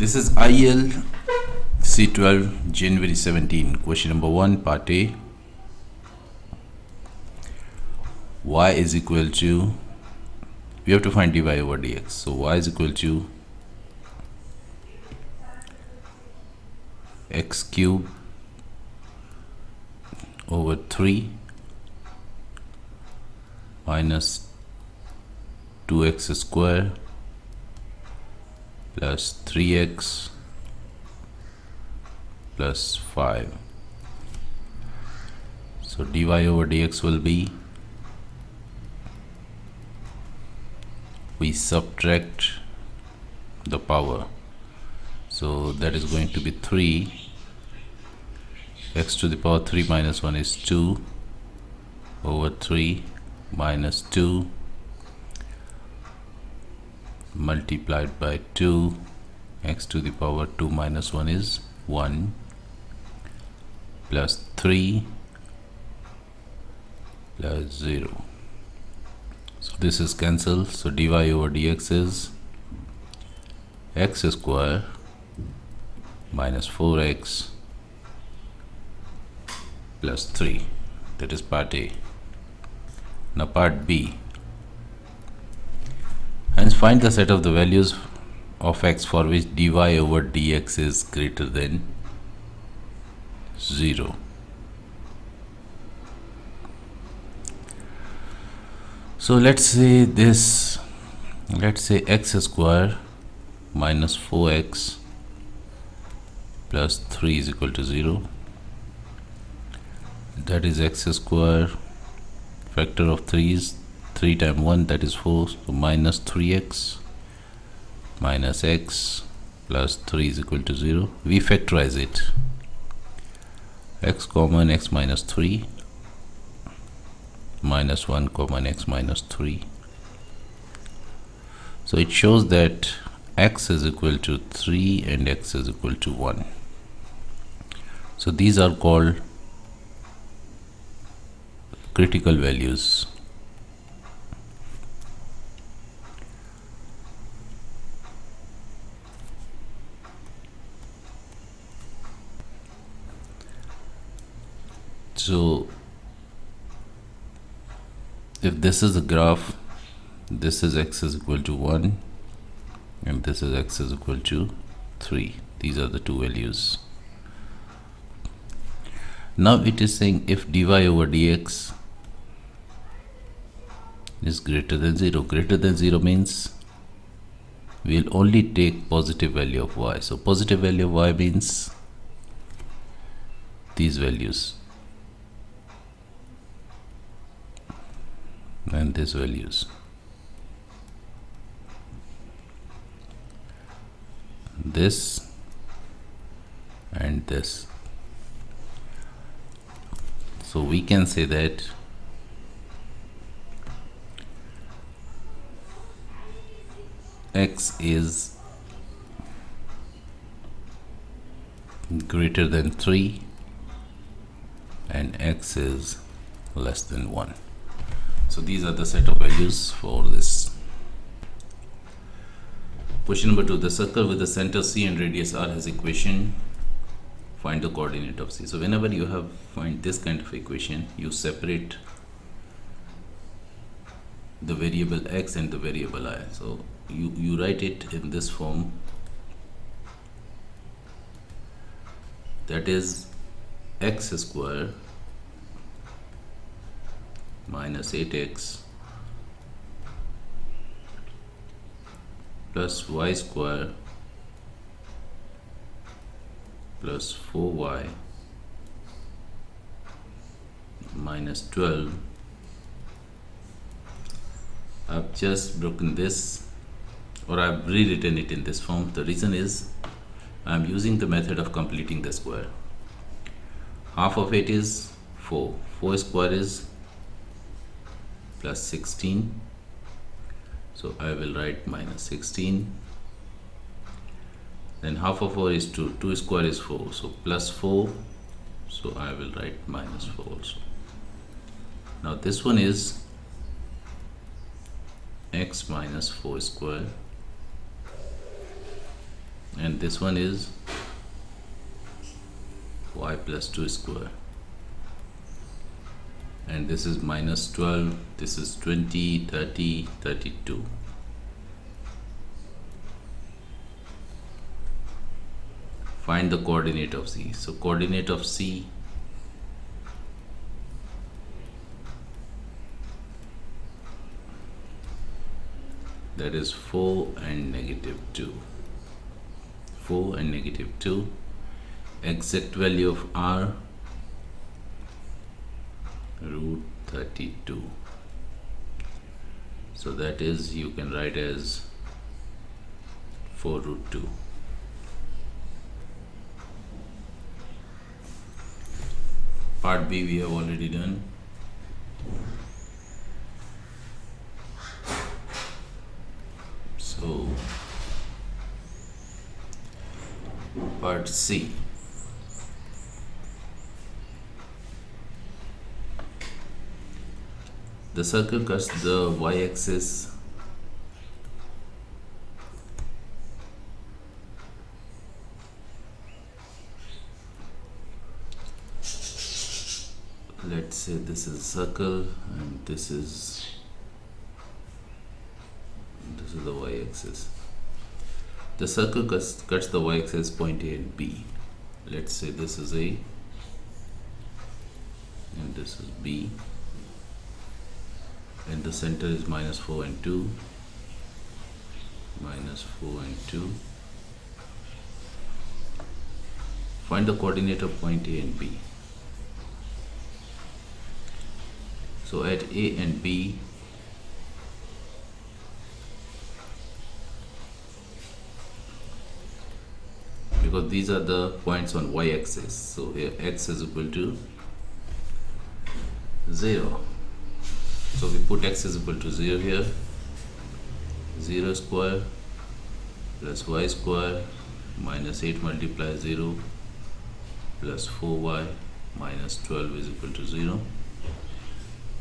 This is Ial C12 January 17. Question number 1, part A. Y is equal to, we have to find dy over dx. So y is equal to x cube over 3 minus 2x square plus 3x plus 5. So dy over dx will be, we subtract the power, so that is going to be 3. X to the power 3 minus 1 is 2 over 3 minus 2 multiplied by 2. X to the power 2 minus 1 is 1 plus 3 plus 0. So this is cancelled. So dy over dx is x square minus 4x plus 3. That is part A. Now part B. Hence find the set of the values of x for which dy over dx is greater than 0. So let's say this, let's say x square minus 4x plus 3 is equal to 0. That is x square, factor of 3 is 3 times 1, that is 4, so minus 3x minus x plus 3 is equal to 0. We factorize it. X common, x minus 3 minus 1 common, x minus 3. So it shows that x is equal to 3 and x is equal to 1. So these are called critical values. So if this is a graph, this is x is equal to 1 and this is x is equal to 3. These are the two values. Now it is saying if dy over dx is greater than 0. Greater than 0 means we will only take positive value of y. So positive value of y means these values and these values. This and this. So we can say that x is greater than 3 and x is less than 1. So these are the set of values for this. Question number 2. The circle with the center C and radius R has equation. Find the coordinate of C. So whenever you have find this kind of equation, you separate the variable x and the variable I. So you write it in this form, that is x square minus 8x plus y square plus 4y minus 12. I've just broken this, or I've rewritten it in this form. The reason is I'm using the method of completing the square. Half of it is 4. 4 square is plus 16. So I will write minus 16. Then half of 4 is 2. 2 square is 4. So plus 4. So I will write minus 4 also. Now this one is x minus 4 square and this one is y plus 2 square, and this is minus 12, this is 20, 30, 32. Find the coordinate of C. So coordinate of C that is 4 and negative 2. 4 and negative 2. Exact value of R root 32. So that is, you can write as 4 root 2. Part B we have already done. So part C. The circle cuts the y-axis let's say this is a circle and this is the y-axis. The circle cuts the y-axis point A and B. Let's say this is A and this is B, and the center is minus 4 and 2, minus 4 and 2. Find the coordinate of point A and B. So at A and B, because these are the points on y-axis, so here x is equal to 0. So we put x is equal to 0 here. 0 square plus y square minus 8 multiplies 0 plus 4y minus 12 is equal to 0.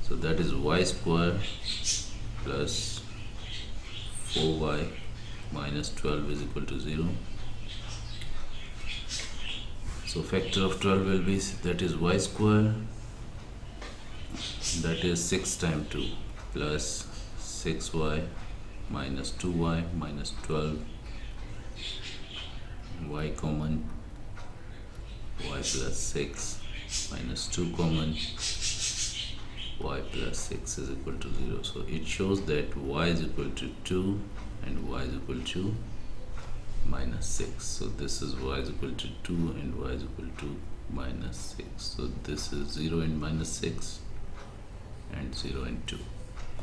So that is y square plus 4y minus 12 is equal to 0. So factor of 12 will be, that is y square, that is 6 times 2 plus 6y minus 2y minus 12, y common, y plus 6 minus 2 common, y plus 6 is equal to 0. So it shows that y is equal to 2 and y is equal to minus 6. So this is y is equal to 2 and y is equal to minus 6. So this is 0 and minus 6 and 0 and 2.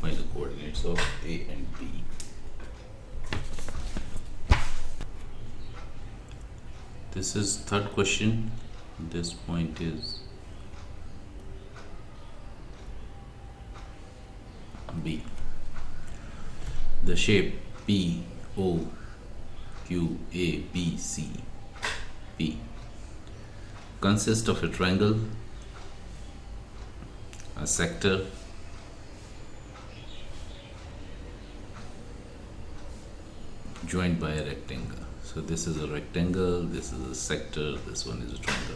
Find the coordinates of A and B. This is third question. This point is B. The shape P O Q A B C P consists of a triangle, a sector, joined by a rectangle. So this is a rectangle, this is a sector, this one is a triangle.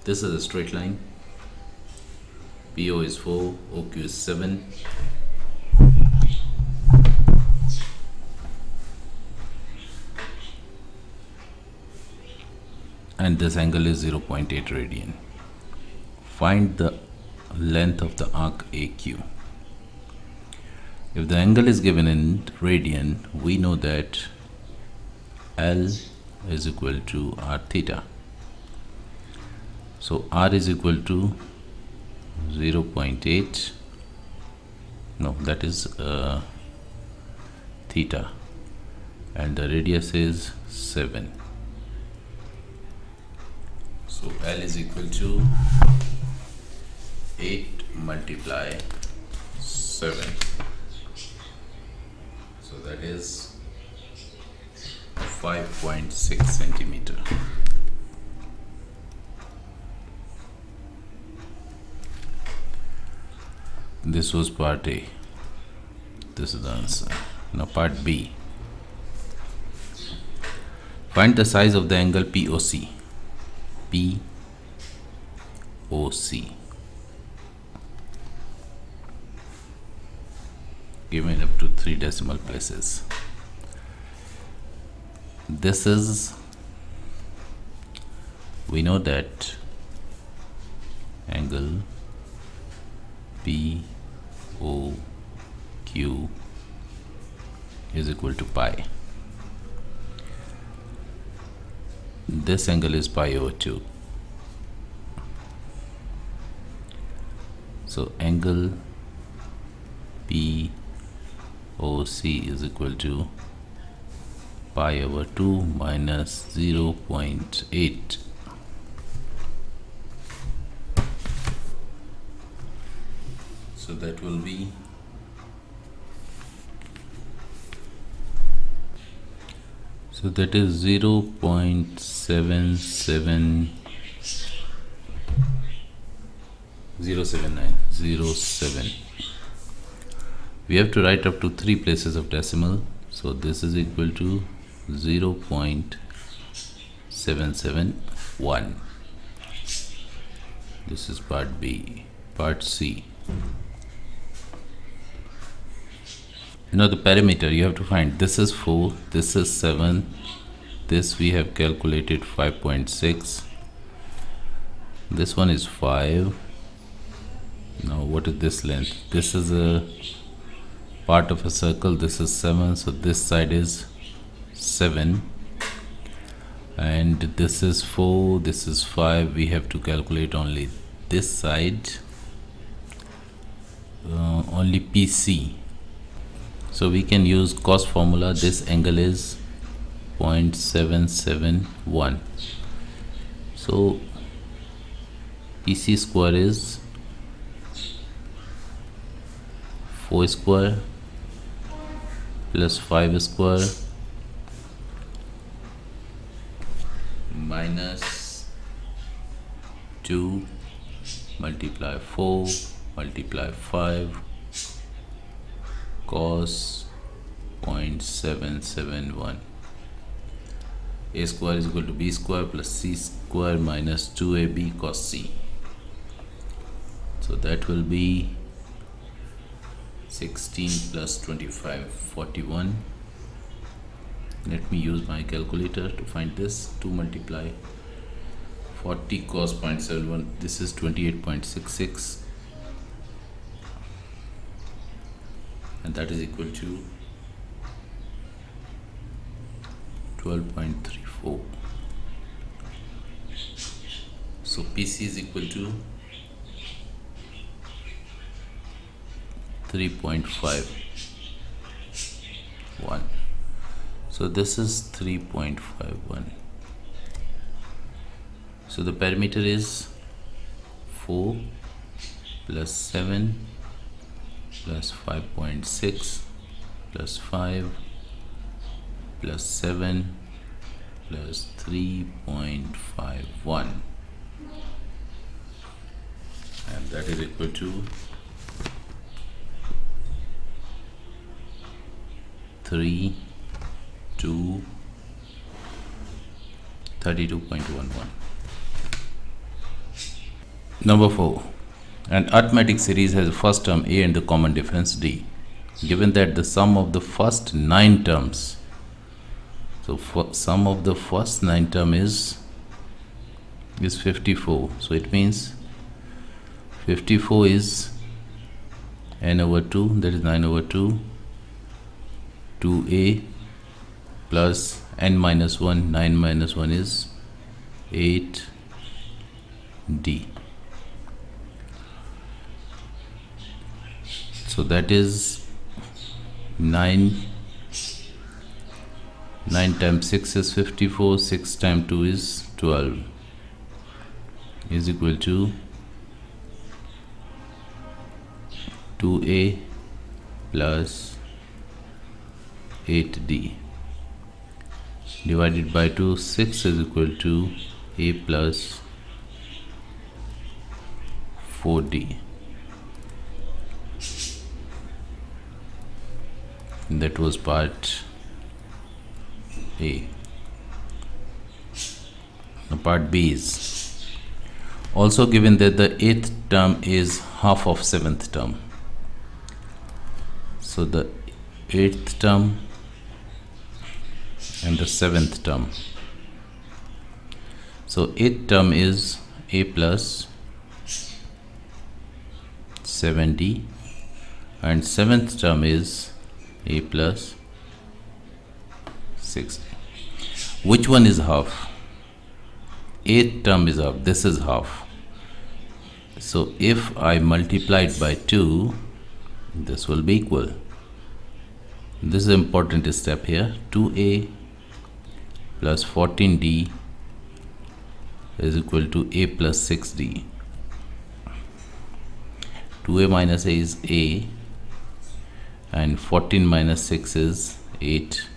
This is a straight line. PO is 4, OQ is 7. And this angle is 0.8 radian. Find the length of the arc AQ. If the angle is given in radian, we know that L is equal to r theta. So r is equal to 0.8, no, that is theta, and the radius is 7. So L is equal to 8 multiply 7. So that is 5.6 centimeter. This was part A. This is the answer. Now part B. Find the size of the angle POC. POC. Given up to 3 decimal places. This is, we know that angle POQ is equal to pi. This angle is pi over 2. So angle POC is equal to pi over 2 minus 0.8. So that will be that is 0.77079. We have to write up to 3 places of decimal, so this is equal to 0.771. This is part B. Part C. Now the parameter you have to find. This is 4, this is 7, this we have calculated 5.6, this one is 5. Now what is this length? This is a part of a circle, this is 7, so this side is 7, and this is 4, this is 5. We have to calculate only this side, only PC. So we can use cos formula. This angle is 0.771. So PC square is 4 square plus 5 square minus 2 multiply 4 multiply 5 cos 0.771. A square is equal to B square plus C square minus 2AB cos C. So that will be 16 plus 25, 41. Let me use my calculator to find this. 2 multiply 40 cos 0.71. This is 28.66. And that is equal to 12.34. So PC is equal to 3.51. So this is 3.51. So the parameter is 4 plus 7 plus 5.6 plus 5 plus 7 plus 3.51, and that is equal to 32.11. Number 4. An arithmetic series has the first term A and the common difference D. Given that the sum of the first 9 terms, so sum of the first 9 term is 54. So it means 54 is n over 2, that is 9 over 2, 2a plus n minus 1, 9 minus 1 is 8d. So that is 9 times 6 is 54, 6 times 2 is 12, is equal to 2a plus 8d divided by 2. 6 is equal to a plus 4d. That was part A. Part B is also given that the 8th term is half of 7th term. So the 8th term and the 7th term. So 8th term is a plus 7d and 7th term is a plus 6d. Which one is half? 8th term is half. This is half. So if I multiply it by 2, this will be equal. This is an important step here. 2a plus 14d is equal to a plus 6d. 2a minus a is a and 14 minus 6 is 8.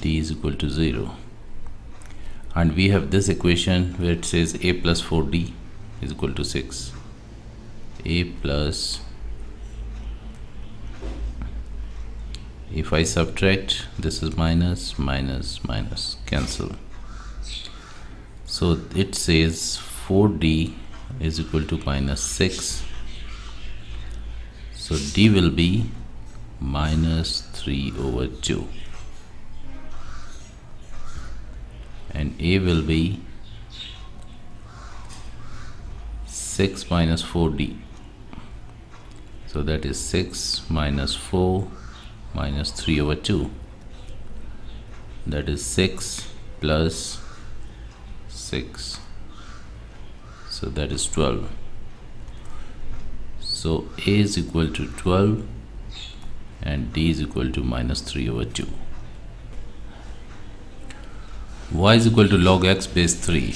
D is equal to 0. And we have this equation where it says a plus 4d is equal to 6. A plus, if I subtract, this is minus, minus, minus, cancel. So it says 4d is equal to minus 6. So d will be minus 3 over 2. And a will be 6 minus 4d. So that is 6 minus 4 minus 3 over 2. That is 6 plus 6. So that is 12. So a is equal to 12 and d is equal to minus 3 over 2. Y is equal to log x base 3.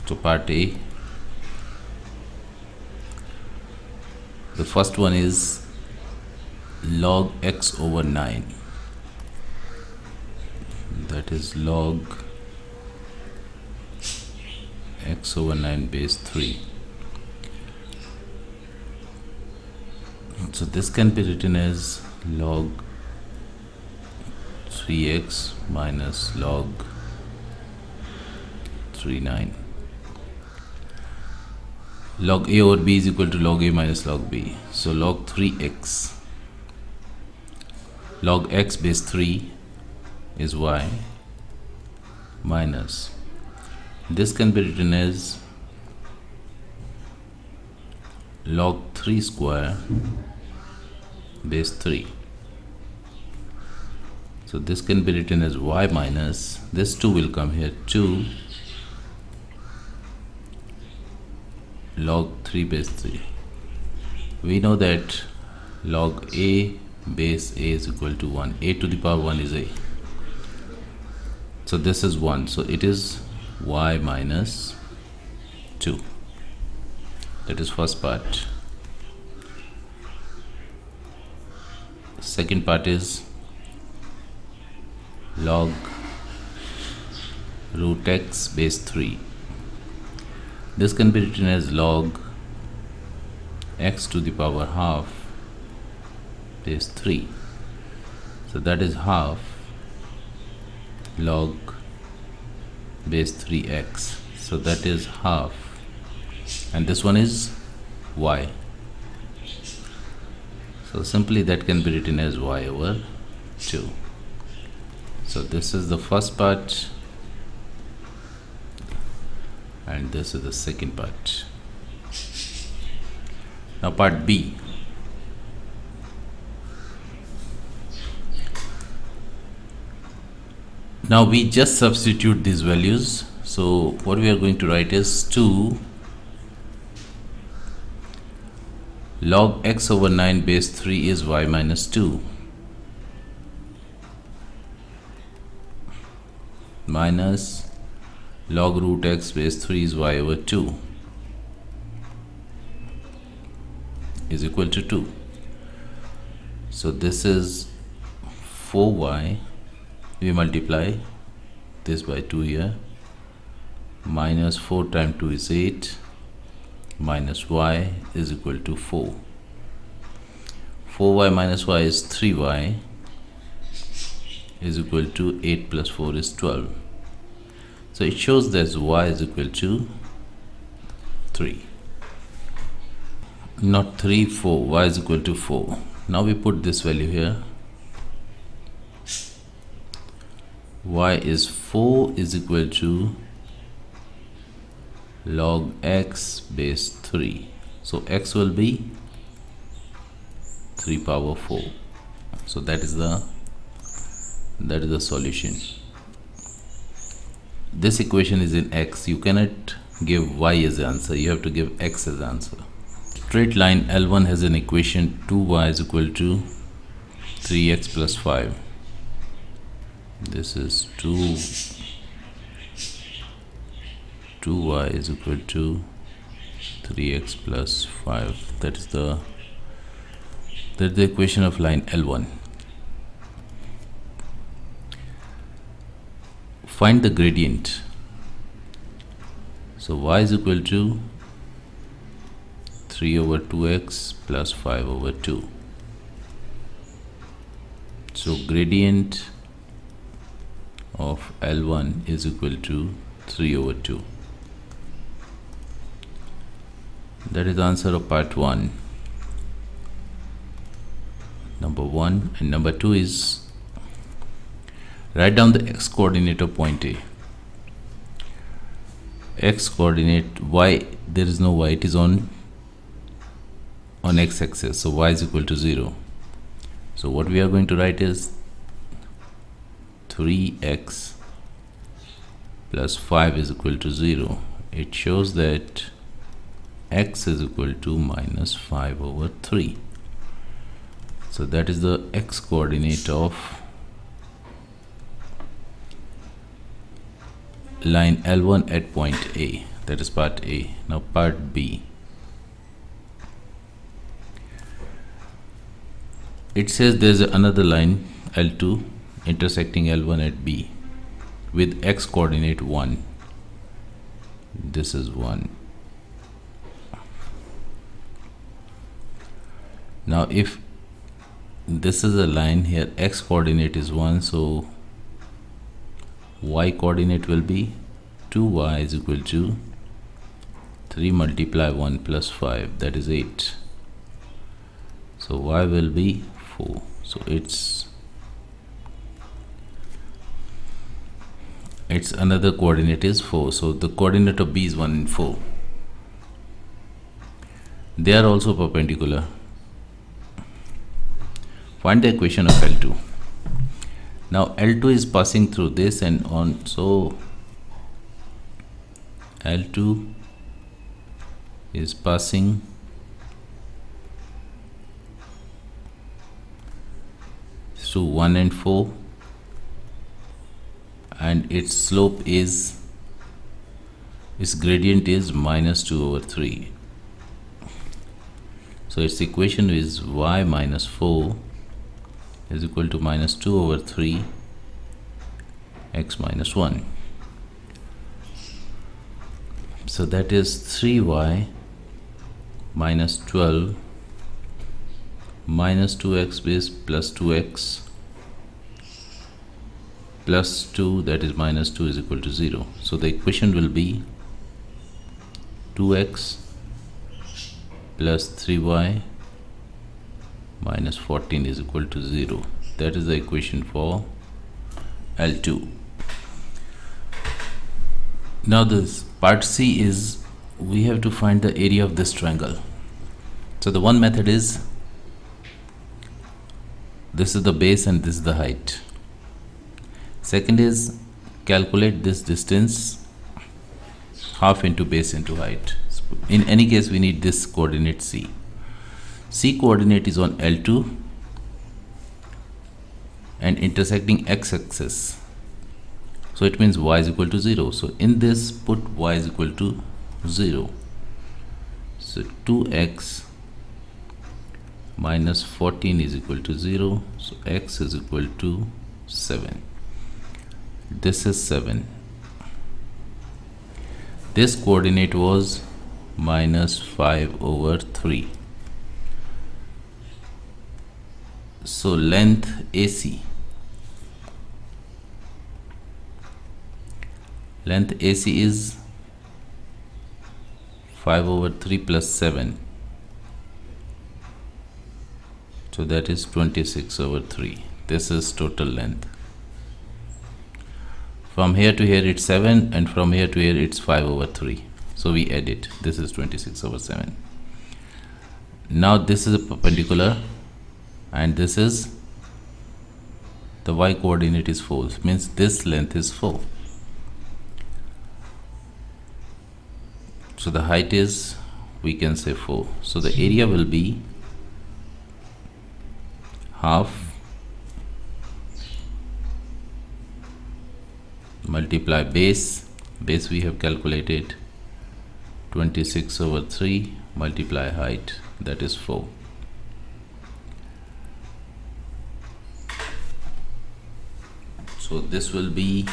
So part A. The first one is log x over 9. That is log x over 9 base 3. So this can be written as log 3x minus log 39. Log a over b is equal to log a minus log b. So log 3x. Log x base 3 is y minus. This can be written as log 3 square base 3. So this can be written as y minus, this 2 will come here, 2 log 3 base 3. We know that log a base a is equal to 1. A to the power 1 is a. So this is 1. So it is y minus 2. That is first part. Second part is log root x base 3. This can be written as log x to the power half base 3. So that is half log base 3x. So that is half, and this one is y. So simply that can be written as y over 2. So this is the first part and this is the second part. Now part B. Now we just substitute these values. So what we are going to write is 2 log x over 9 base 3 is y minus 2 minus log root x base 3 is y over 2 is equal to 2. So this is 4y, we multiply this by 2 here, minus 4 times 2 is 8, minus y is equal to 4. 4y minus y is 3y, is equal to 8 plus 4 is 12. So it shows that y is equal to 3. Not 3, 4. Y is equal to 4. Now we put this value here. Y is 4 is equal to log x base 3. So x will be 3 power 4. So that is the solution. This equation is in x. You cannot give y as answer. You have to give x as answer. Straight line L1 has an equation 2y is equal to 3x plus 5. This is 2y is equal to 3x plus 5. That's the equation of line L1. Find the gradient. So y is equal to 3 over 2x plus 5 over 2. So gradient of L1 is equal to 3 over 2. That is the answer of part 1. Number 1, and number 2 is write down the x coordinate of point A. X coordinate y, there is no y, it is on x axis, so y is equal to 0. So what we are going to write is 3x plus 5 is equal to 0. It shows that x is equal to minus 5 over 3. So that is the x coordinate of line L1 at point A. That is part A. Now part B. It says there is another line L2 intersecting L1 at B with x coordinate 1. This is 1. Now if this is a line here, x coordinate is 1, so y coordinate will be 2y is equal to 3 multiply 1 plus 5, that is 8. So y will be 4. So it's another coordinate is 4. So the coordinate of B is 1 and 4. They are also perpendicular. Find the equation of L2. Now L2 is passing through this and on, so L2 is passing through 1 and 4, and its slope is, its gradient is minus 2 over 3. So its equation is y minus 4 is equal to minus 2 over 3 x minus 1. So that is 3y minus 12 minus 2x base plus 2x plus 2, that is minus 2 is equal to 0. So the equation will be 2x plus 3y minus 14 is equal to 0. That is the equation for L2. Now this part C is, we have to find the area of this triangle. So the one method is, this is the base and this is the height. Second is, calculate this distance half into base into height. In any case we need this coordinate C. C coordinate is on L2 and intersecting x axis, so it means y is equal to 0. So in this put y is equal to 0. So 2x minus 14 is equal to 0. So x is equal to 7. This is 7. This coordinate was minus 5 over 3. So length AC Length AC is 5/3 plus 7. So that is 26/3. This is total length. From here to here it's 7, and from here to here it's 5/3. So we add it. This is 26/7. Now this is a perpendicular, and this is the y coordinate is 4. Means this length is 4. So the height is, we can say 4. So the area will be half multiply base we have calculated 26/3 multiply height, that is 4. So this will be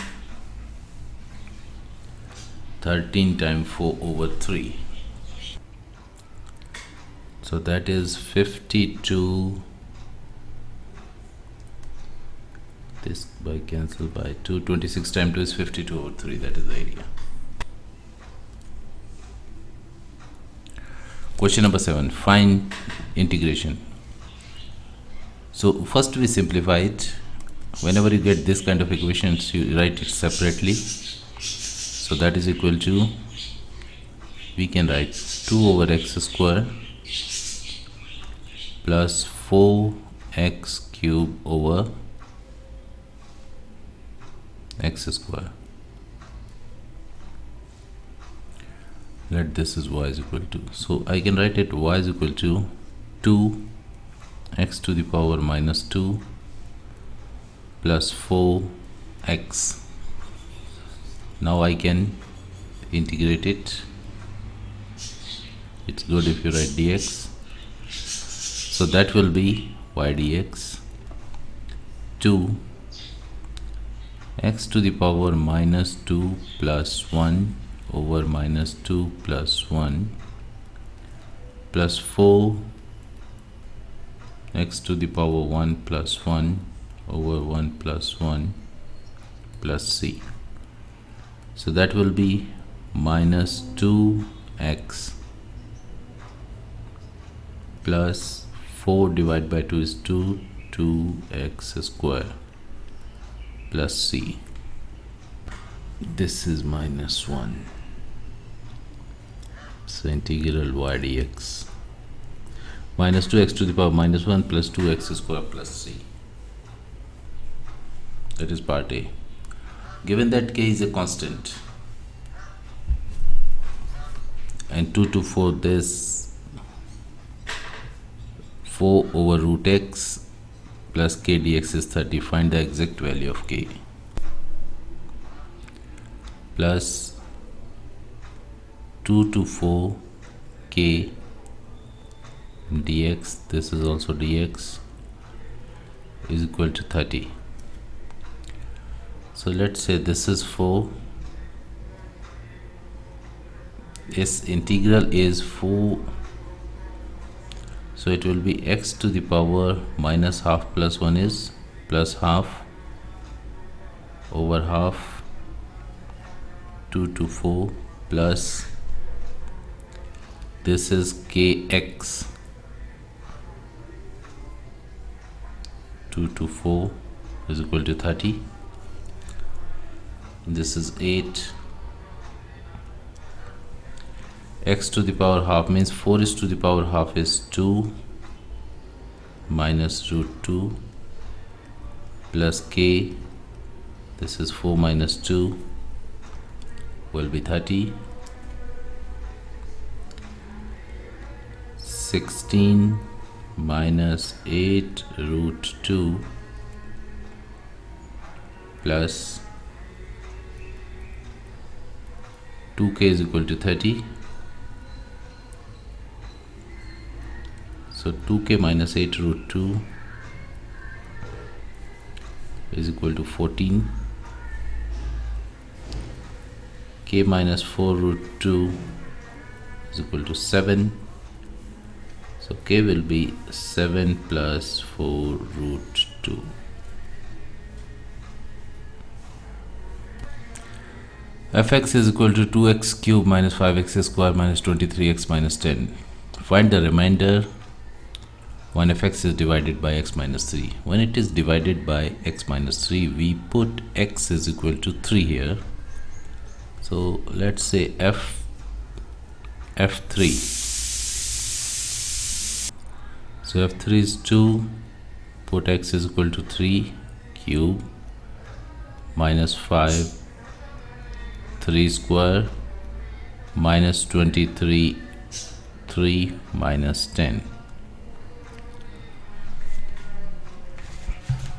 13 times 4/3. So that is 52. This by cancel by 2. 26 times 2 is 52/3. That is the area. Question number 7. Find integration. So first we simplify it. Whenever you get this kind of equations, you write it separately. So that is equal to, we can write 2/x square plus 4x cube over x square. Let this is y is equal to, so I can write it y is equal to 2x to the power minus 2 plus 4x. Now I can integrate it. It's good if you write dx. So that will be y dx 2 x to the power minus 2 plus 1 over minus 2 plus 1 plus 4 x to the power 1 plus 1 over 1 plus 1 plus c. So that will be minus 2x plus 4 divided by 2 is 2x square plus c. This is minus 1. So integral y dx minus 2x to the power minus 1 plus 2x square plus c. That is part A. Given that k is a constant and 2 to 4, this 4 over root x plus k dx is 30. Find the exact value of k. Plus 2 to 4 k dx, this is also dx, is equal to 30. So let's say this is 4. Its integral is 4. So it will be x to the power minus half plus 1 is plus half over half 2 to 4 plus this is kx 2 to 4 is equal to 30. This is 8. X to the power half means 4 is to the power half is 2 minus root 2 plus k, this is 4 minus 2 will be 30. 16 minus 8 root 2 plus 2k is equal to 30. So 2k minus 8 root 2 is equal to 14. K minus 4 root 2 is equal to 7. So k will be 7 plus 4 root 2. fx is equal to 2x cube minus 5x square minus 23x minus 10. Find the remainder when fx is divided by x minus 3. When it is divided by x minus 3, we put x is equal to 3 here. So let's say f3. So f3 is 2, put x is equal to 3 cube minus 5 3 square minus 23 3 minus 10.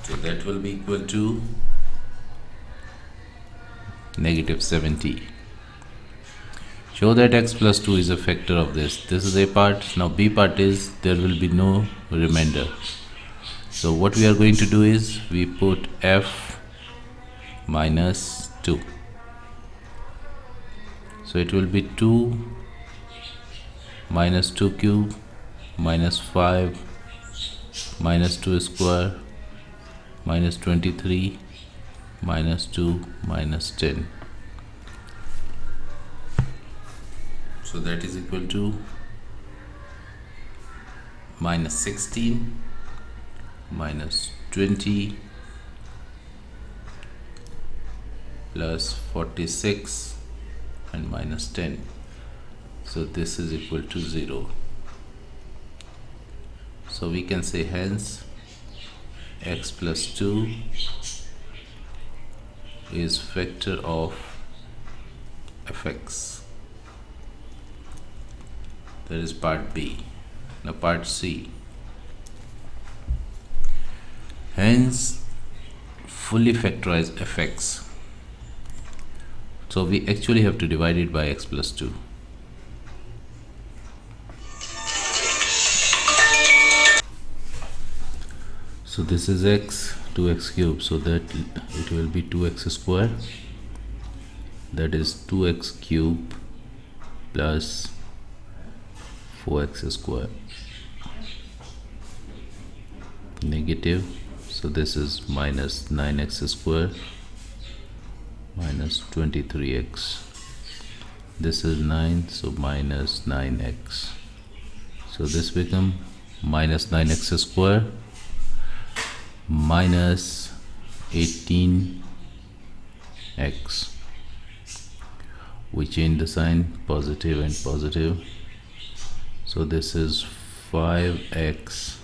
So that will be equal to negative 70. Show that x plus 2 is a factor of this. This is a part. Now b part is there will be no remainder. So what we are going to do is we put f minus 2. So it will be 2 minus 2 cube minus 5 minus 2 square minus 23 minus 2 minus 10. So that is equal to minus 16 minus 20 plus 46 and minus 10. So this is equal to 0. So we can say hence x plus 2 is factor of fx. That is part B. Now part C. Hence fully factorize fx. So we actually have to divide it by x plus 2. So this is x, 2x cube, so that it will be 2x square. That is 2x cube plus 4x square negative. So this is minus 9x square minus 23x. This is 9, so minus 9x. So this become minus 9x square minus 18x. We change the sign, positive and positive. So this is 5x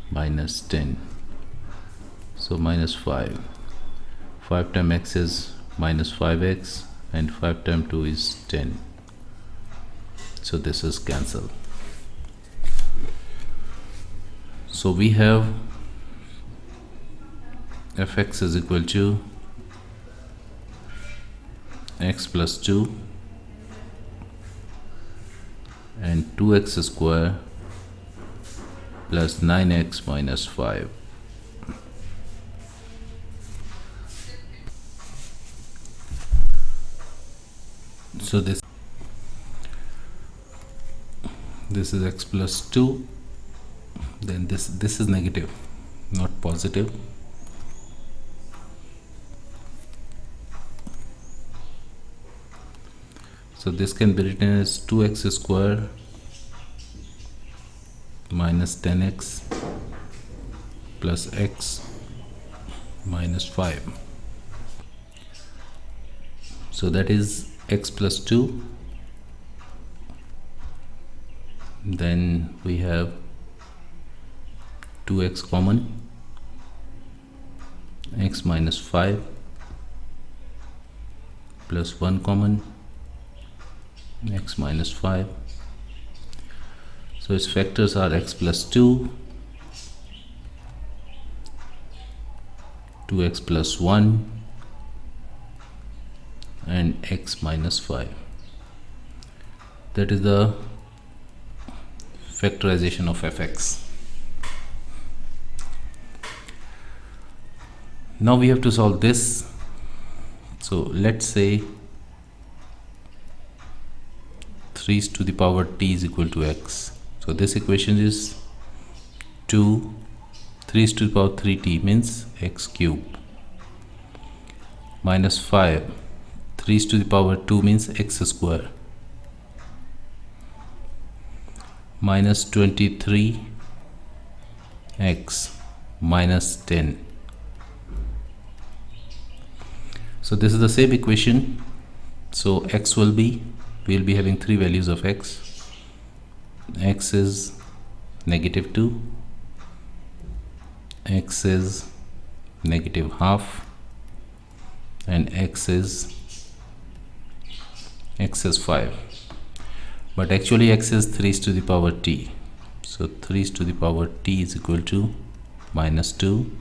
minus 10. So minus 5. 5 times x is minus 5x and 5 times 2 is 10. So this is cancelled. So we have fx is equal to x plus 2 and 2x square plus 9x minus 5. So this is x plus 2, then this is negative, not positive. So this can be written as 2x square minus 10x plus x minus 5. So that is x plus 2. Then we have 2x common, x minus 5 plus 1 common, x minus 5. So its factors are x plus 2, 2x plus 1 and x minus 5. That is the factorization of fx. Now we have to solve this. So let's say 3 to the power t is equal to x. So this equation is 2 3 to the power 3t means x cube minus 5 3 raised to the power 2 means x square minus 23 x minus 10. So this is the same equation. So x will be, we will be having three values of x. X is negative 2, x is negative half, and x is 5. But actually x is 3 raised to the power t. So 3 raised to the power t is equal to minus 2.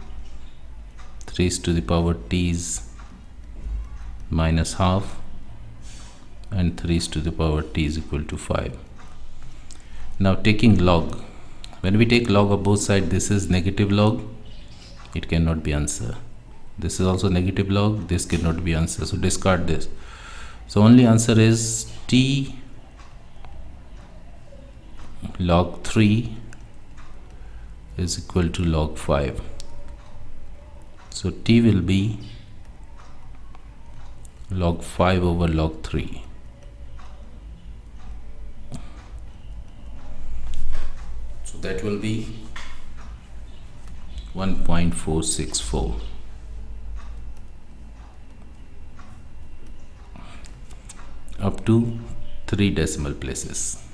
3 raised to the power t is minus half, and 3 raised to the power t is equal to 5. Now taking log, when we take log of both sides, this is negative log, it cannot be answer. This is also negative log, this cannot be answer, so discard this. So only answer is t log 3 is equal to log 5. So t will be log 5 over log 3. So that will be 1.464. Up to 3 decimal places.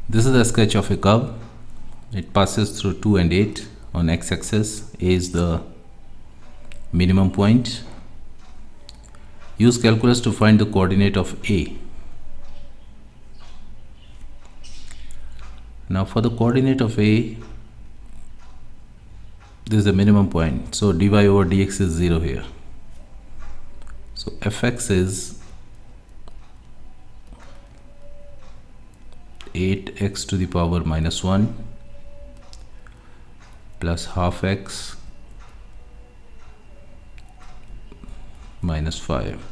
This is the sketch of a curve. It passes through 2 and 8 on x-axis. A is the minimum point. Use calculus to find the coordinate of A. Now for the coordinate of A, this is the minimum point. So dy over dx is 0 here. So fx is 8x to the power minus 1 plus half x minus 5.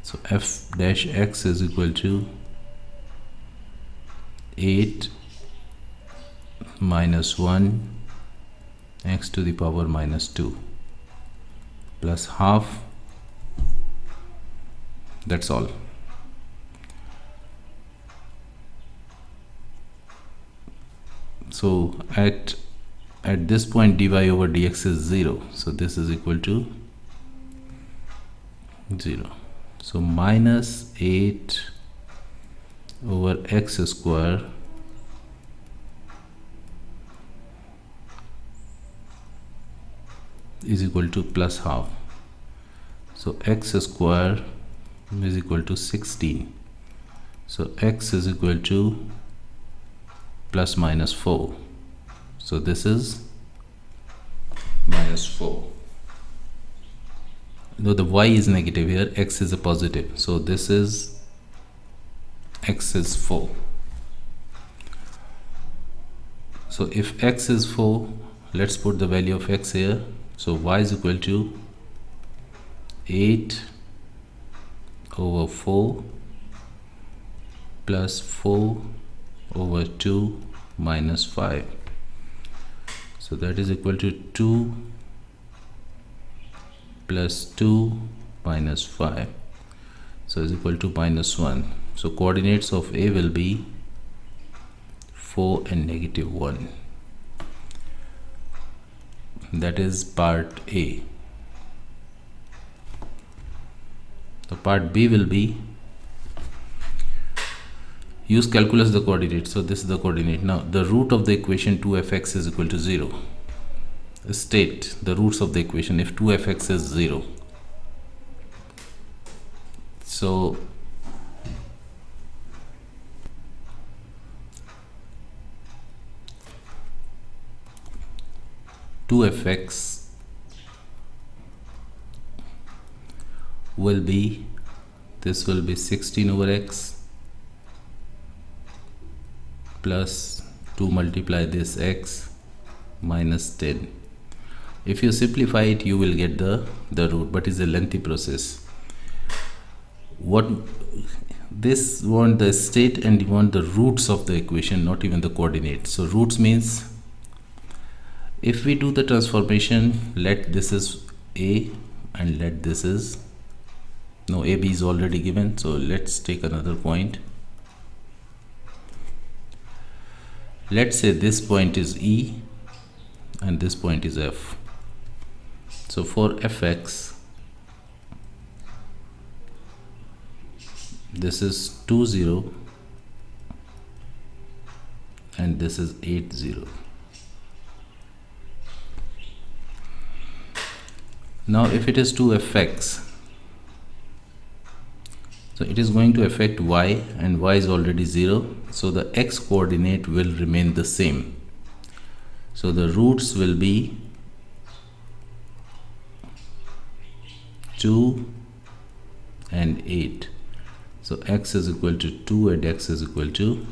So f dash x is equal to 8 minus 1 x to the power minus 2 plus half. That's all. So at this point dy over dx is 0, so this is equal to 0. So minus 8 over x square is equal to plus half. So x square is equal to 16. So x is equal to plus minus 4. So this is minus 4. Though the y is negative here, x is a positive. So this is x is 4. So if x is 4, let's put the value of x here. So y is equal to 8 over 4 plus 4 over 2 minus 5. So that is equal to 2 plus 2 minus 5. So is equal to minus 1. So coordinates of A will be 4 and negative 1. That is part A. The part B will be use calculus the coordinate. So this is the coordinate. Now the root of the equation 2fx is equal to 0. State the roots of the equation if 2fx is 0. So (2fx) will be, this will be 16 over x plus 2 multiply this x minus 10. If you simplify it, you will get the root, but it's a lengthy process. What this want the state and you want the roots of the equation, not even the coordinates. So roots means if we do the transformation, let this is a, and let this is, no, AB is already given, so let's take another point. Let's say this point is E and this point is F. So for Fx, this is 2 0 and this is 8 0. Now if it is 2Fx, so it is going to affect y, and y is already 0, so the x coordinate will remain the same. So the roots will be 2 and 8. So x is equal to 2 and x is equal to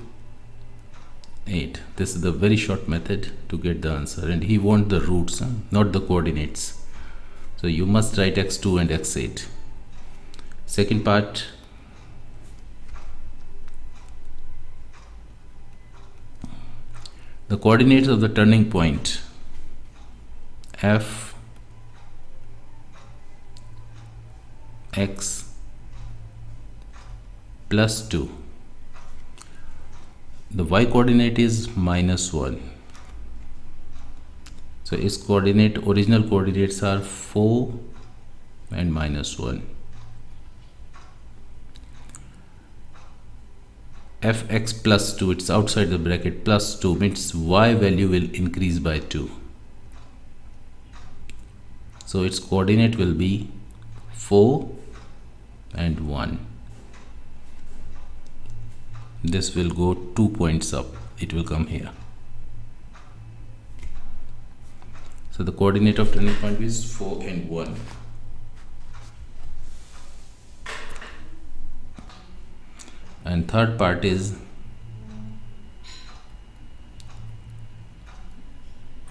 8. This is the very short method to get the answer, and he wants the roots, not the coordinates. So you must write x2 and x8. Second part, the coordinates of the turning point f x plus 2. The y coordinate is -1. So its original coordinates are 4 and -1. Fx plus 2, it's outside the bracket, plus 2 means y value will increase by 2. So its coordinate will be 4 and 1. This will go 2 points up, it will come here. So the coordinate of turning point is 4 and 1. And third part is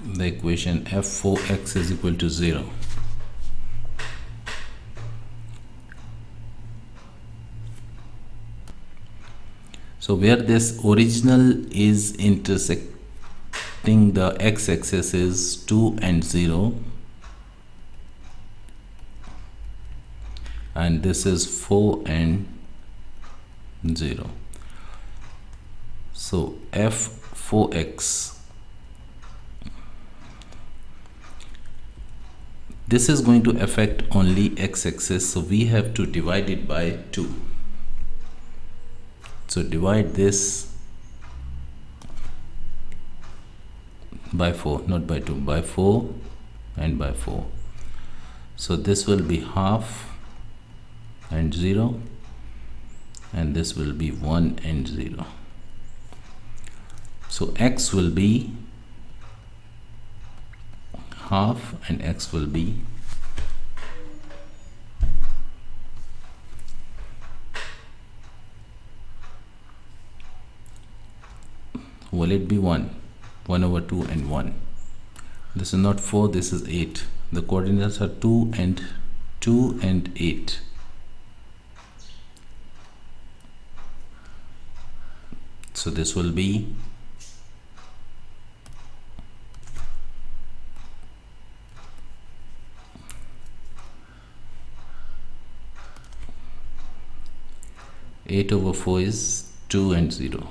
the equation f4x is equal to 0. So where this original is intersecting the x-axis is 2 and 0, and this is 4 and 0. So f4x, this is going to affect only x-axis, so we have to divide it by 2. So divide this by 4, not by 2, by 4 and by 4. So this will be half and 0, and this will be 1 and 0. So x will be half and x will be will it be 1 over 2 and 1. This is not 4, this is 8. The coordinates are 2 and 8. So this will be 8 over 4 is 2 and 0.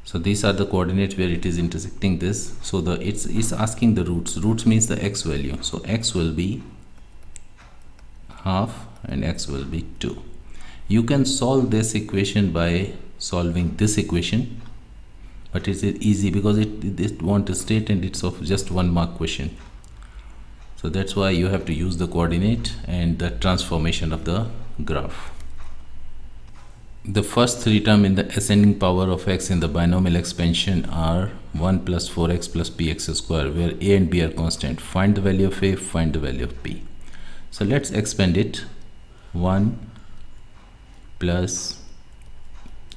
So these are the coordinates where it is intersecting this. So it's asking the roots. Roots means the x value. So x will be half and x will be 2. You can solve this equation by solving this equation, but it's easy because it wants a state and it's of just 1 mark question. So that's why you have to use the coordinate and the transformation of the graph. The first 3 terms in the ascending power of x in the binomial expansion are 1 plus 4x plus px square, where a and b are constant. Find the value of a, find the value of b. So let's expand it. 1 plus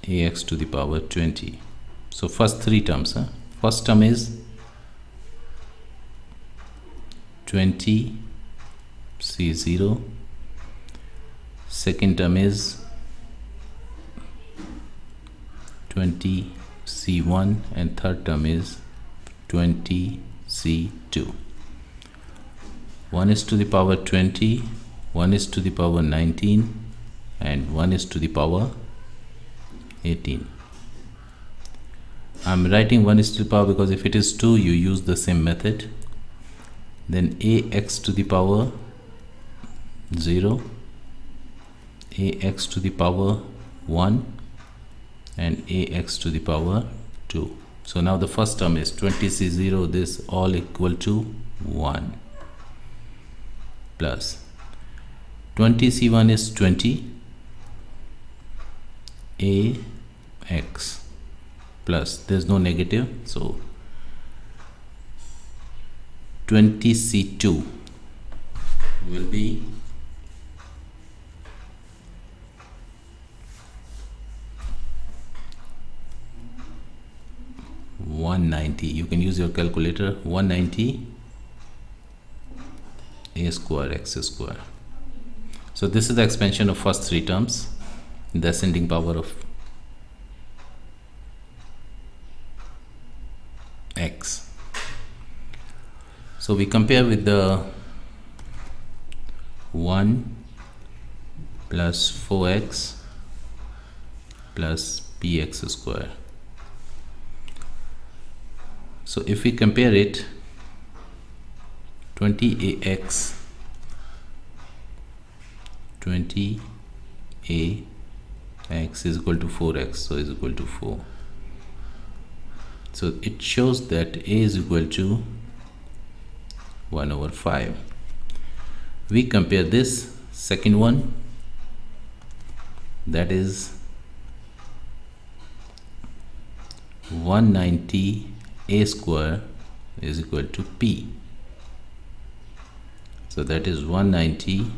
ax to the power 20. So first 3 terms. First term is 20 c0. Second term is 20 c1 and third term is 20 c2. 1 is to the power 20, 1 is to the power 19, and 1 is to the power 18. I'm writing 1 is to the power because if it is 2, you use the same method. Then ax to the power 0, ax to the power 1, and ax to the power 2. So now the first term is 20c0, this all equal to 1, plus 20c1 is 20, ax, plus there's no negative, so 20c2 will be 190. You can use your calculator. 190 a square x square. So this is the expansion of first three terms in the ascending power of x. So we compare with the 1 plus 4x plus px square. So if we compare it, 20ax, 20ax is equal to 4x, so is equal to 4. So it shows that a is equal to 1 over 5. We compare this second one, that is 190 a square is equal to p. So that is 190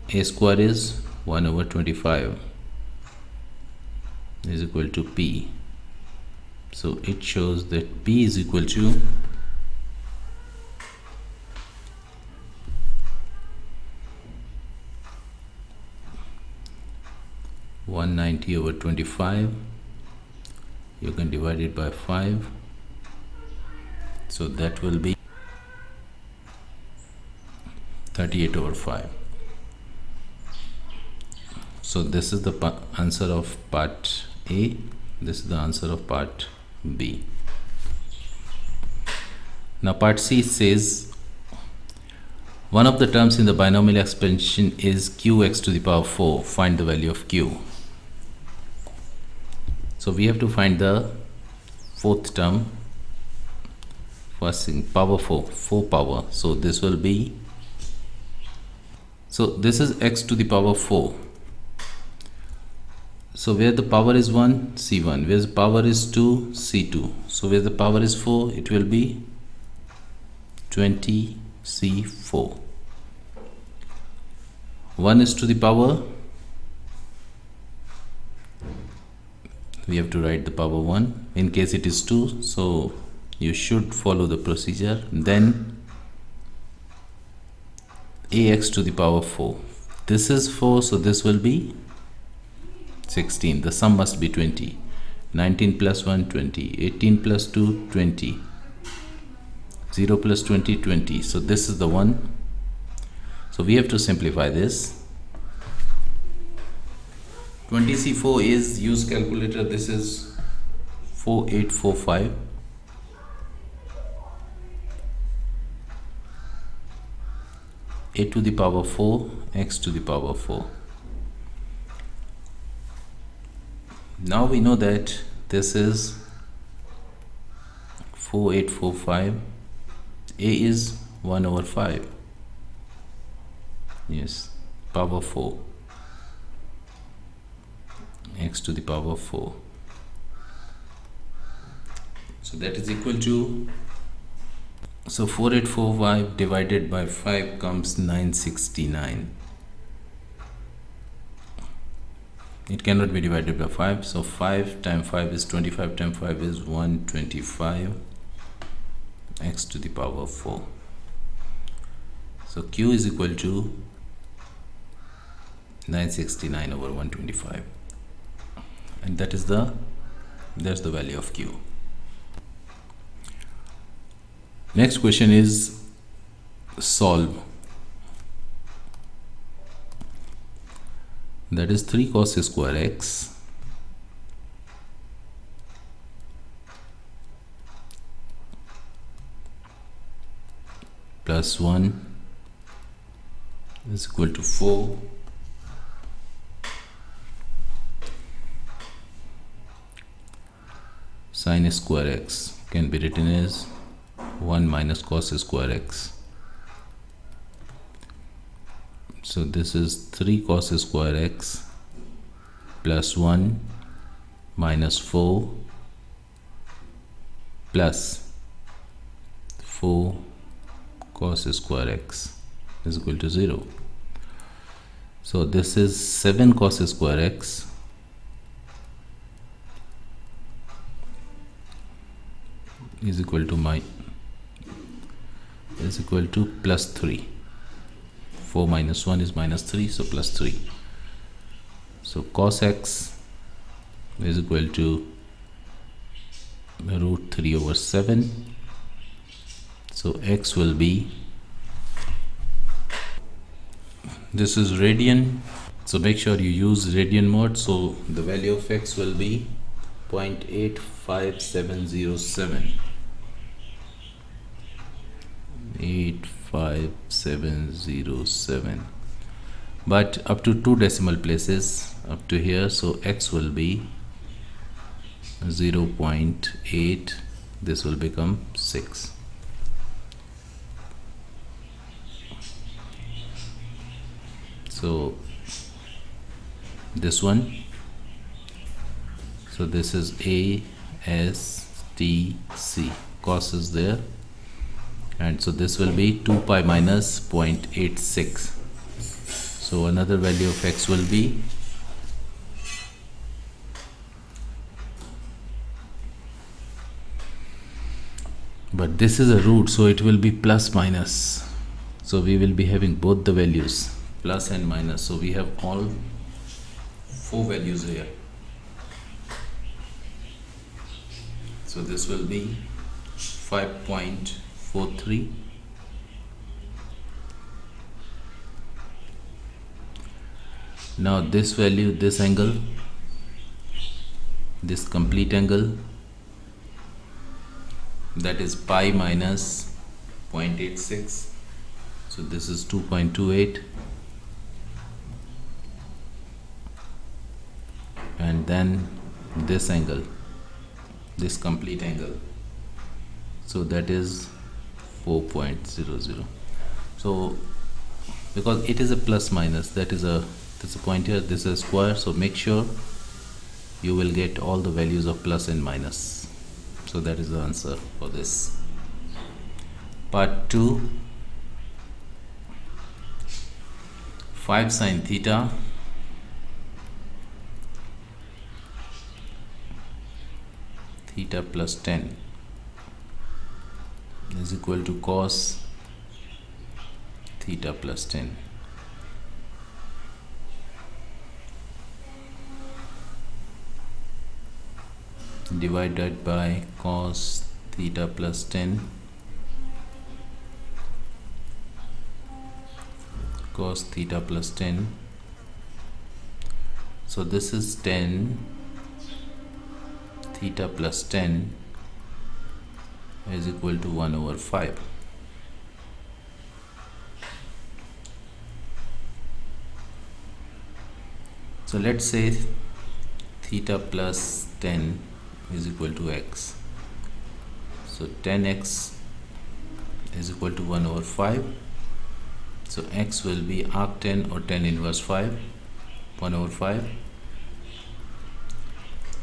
a square is 1 over 25 is equal to p. So it shows that p is equal to 190 over 25. You can divide it by 5, so that will be 38 over 5. So this is the answer of part A, this is the answer of part B. Now part C says one of the terms in the binomial expansion is qx to the power 4. Find the value of q. So we have to find the fourth term. First thing, power 4 power. So this will be, so this is x to the power 4. So where the power is 1, c1, where the power is 2, c2. So where the power is 4, it will be 20c4. 1 is to the power, we have to write the power 1 in case it is 2, so you should follow the procedure. Then ax to the power 4, this is 4, so this will be 16. The sum must be 20. 19 plus 1 20, 18 plus 2 20, 0 plus 20 20. So this is the one. So we have to simplify this. 20c4 is, use calculator, this is 4845. A to the power 4, x to the power 4. Now we know that this is 4845. A is 1 over 5. Yes, power 4. X to the power 4. So that is equal to, so 4845 divided by 5 comes 969. It cannot be divided by 5, so 5 times 5 is 25, times 5 is 125, x to the power 4. So q is equal to 969 over 125, and that is that's the value of q. Next question is solve. That is 3 cos square x plus 1 is equal to 4 sin square x can be written as 1 minus cos square x. So this is 3 cos square x plus 1 minus 4 plus 4 cos square x is equal to 0. So this is 7 cos square x is equal to plus 3. 4 minus 1 is minus 3, so plus 3. So cos x is equal to root 3 over 7. So x will be, this is radian, so make sure you use radian mode. So the value of x will be 0.85707. 85707, but up to 2 decimal places up to here, so x will be 0.8, this will become 6. So this one, so this is A S T C, cos is there, and so this will be 2 pi minus 0.86. So another value of x will be but this is a root, so it will be plus minus, so we will be having both the values, plus and minus. So we have all 4 values here. So this will be 5.43. Now this value, this angle, this complete angle, that is pi minus 0.86, so this is 2.28, and then this angle, this complete angle, so that is 4.00. So because it is a plus minus, that is a point here, this is a square, so make sure you will get all the values of plus and minus. So that is the answer for this. Part 2, 5 sin theta plus 10 is equal to cos theta plus 10. Divided by cos theta plus 10, cos theta plus 10. So this is 10 theta plus 10 is equal to 1 over 5. So let's say theta plus 10 is equal to x. So 10x is equal to 1 over 5. So x will be arc10 or 10 inverse 5, 1 over 5.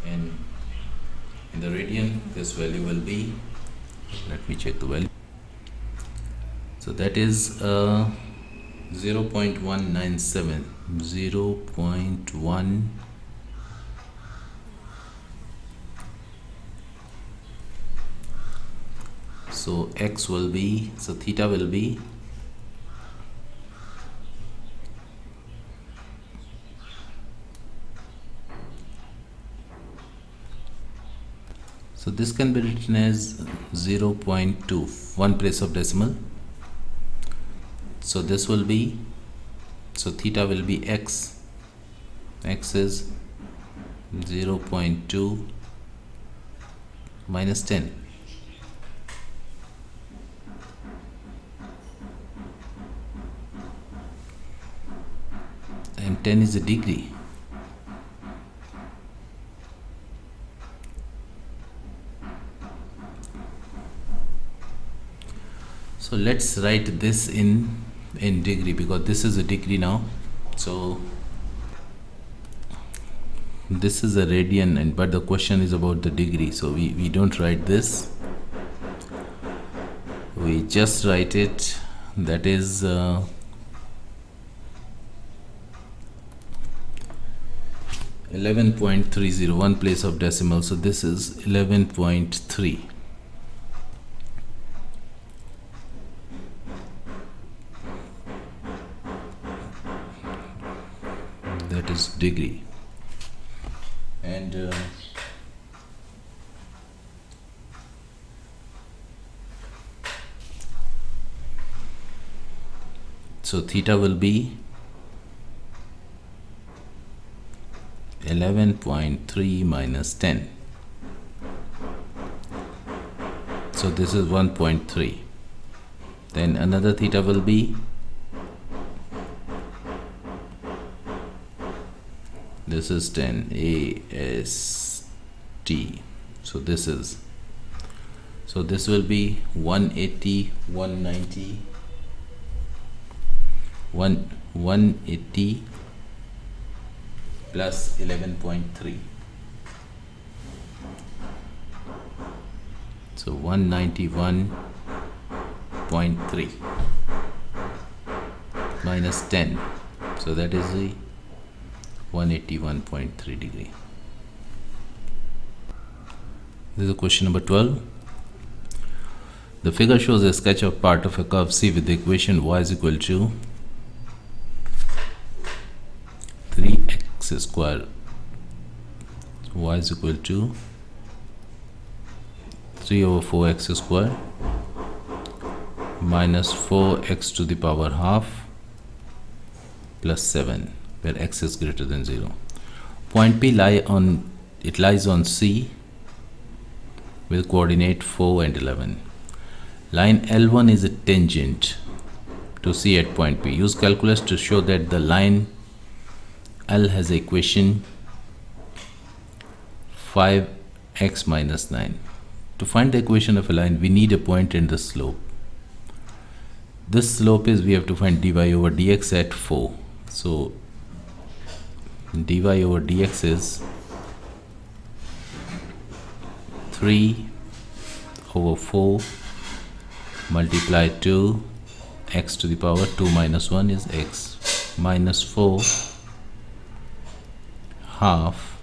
And in the radian, this value will be, let me check the value. So that is 0.197, 0.1. So x will be, so theta will be So this can be written as 0.2, one place of decimal. So this will be, so theta will be x. X is 0.2 minus 10. And 10 is a degree. So let's write this in degree, because this is a degree now. So this is a radian, and but the question is about the degree, so we don't write this, we just write it, that is 11.30, one place of decimal, so this is 11.3. That is degree. And so theta will be 11.3 minus 10. So this is 1.3. Then another theta will be, this is 10 AST. So this is, so this will be 180, 190, 180 plus 11.3. So 191.3 minus 10. So that is the 181.3 degree. This is question number 12. The figure shows a sketch of part of a curve C with the equation y is equal to 3x square. So y is equal to 3 over 4x square minus 4x to the power half plus 7, where x is greater than 0. Point P lies on C with coordinate 4 and 11. Line L1 is a tangent to C at point P. Use calculus to show that the line L has equation 5x minus 9. To find the equation of a line, we need a point and the slope. This slope is, we have to find dy over dx at 4. So dy over dx is 3 over 4 multiply 2 x to the power 2 minus 1 is x minus 4 half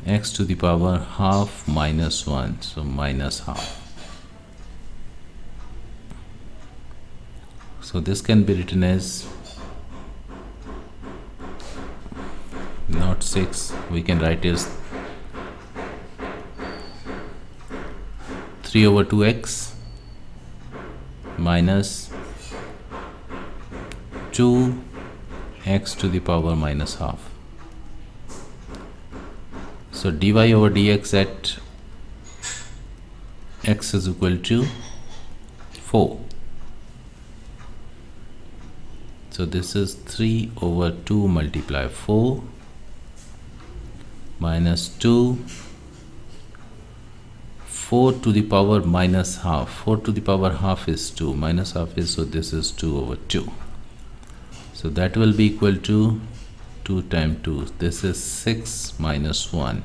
x to the power half minus 1, so minus half. So this can be written as not 6, we can write as 3 over 2x minus 2x to the power minus half. So dy over dx at x is equal to 4. So this is 3 over 2 multiply 4 minus 2, 4 to the power minus half. 4 to the power half is 2, minus half is, so this is 2 over 2. So that will be equal to 2 times 2. This is 6 minus 1.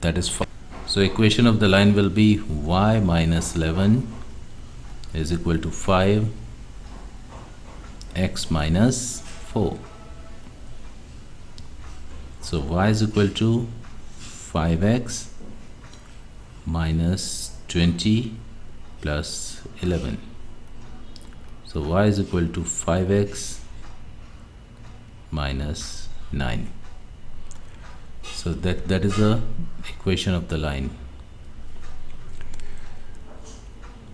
That is 5. So equation of the line will be y minus 11 is equal to 5 x minus 4. So y is equal to 5x minus 20 plus 11. So y is equal to 5x minus 9. So So that is the equation of the line,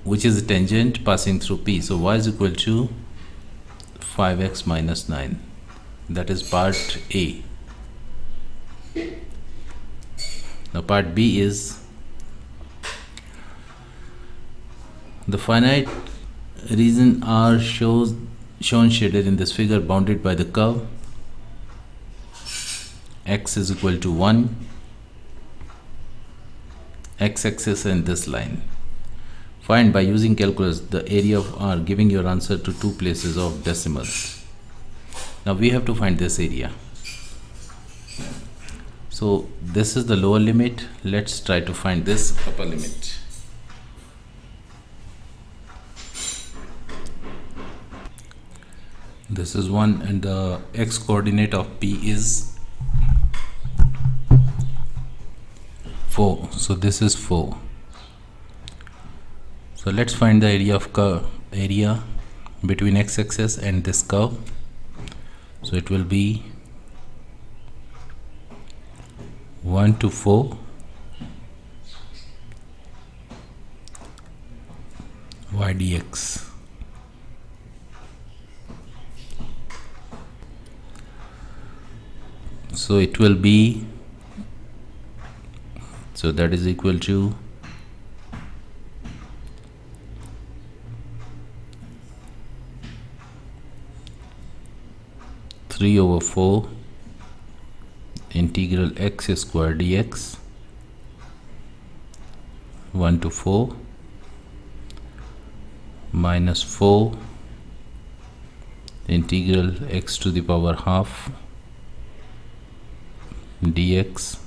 which is a tangent passing through P. So y is equal to 5x minus 9. That is part A. Now part B is the finite region are shown shaded in this figure, bounded by the curve x is equal to 1, x-axis and this line. Find by using calculus the area of R, giving your answer to 2 places of decimals. Now we have to find this area. So this is the lower limit. Let's try to find this upper limit. This is 1 and the x coordinate of P is 4. So this is 4. So let's find the area of curve, area between x-axis and this curve. So it will be 1 to 4 y dx. So it will be, so that is equal to 3/4 integral x square dx, 1 to 4 minus 4 integral x to the power half dx,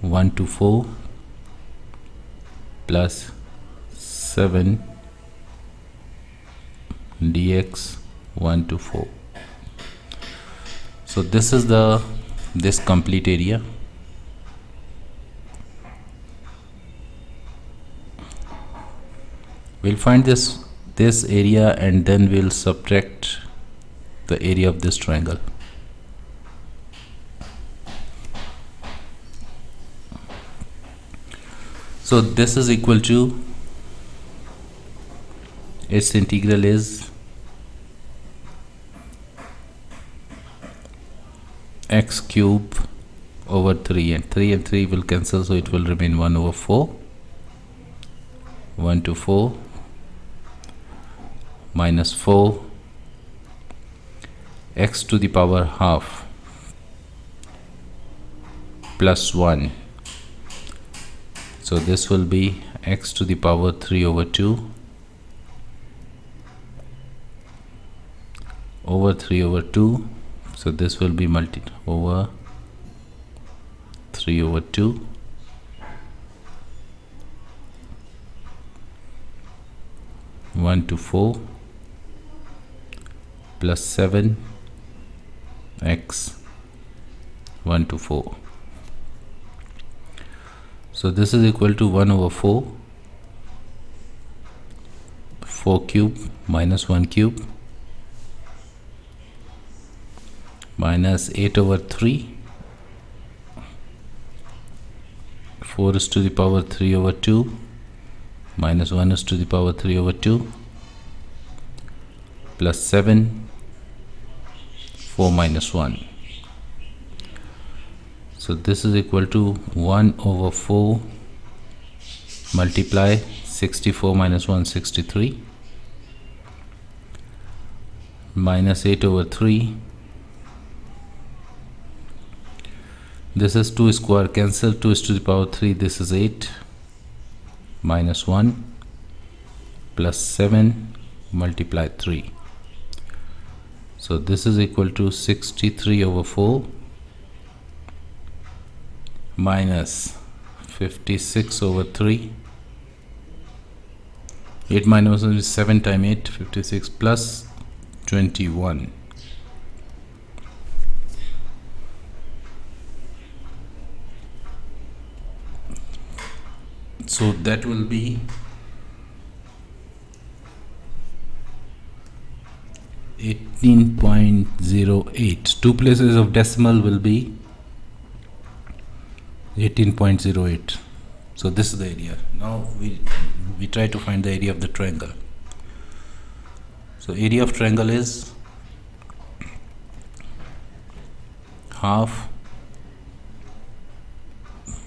1 to 4 plus 7 dx, 1 to 4. So this is this complete area. We'll find this area and then we'll subtract the area of this triangle. So this is equal to, its integral is x cube over 3, and 3 will cancel, so it will remain 1/4, 1 to 4 minus 4 x to the power half plus 1. So this will be x to the power 3/2 over 3/2. So this will be multiplied over 3/2 1 to 4 plus 7 x 1 to 4. So this is equal to 1/4, 4 cube minus 1 cube minus 8/3, 4 is to the power 3/2 minus 1 is to the power 3/2 plus 7, 4 minus 1. So this is equal to 1/4 multiply 64 minus 1, 63 minus 8/3. This is 2 square, cancel, 2 is to the power 3, this is 8 minus 1 plus 7 multiply 3. So this is equal to 63/4 minus 56/3. 8 minus 1 is 7 times 8, 56 plus 21. So that will be 18.08. 2 places of decimal will be 18.08. So this is the area. Now we try to find the area of the triangle. So area of triangle is half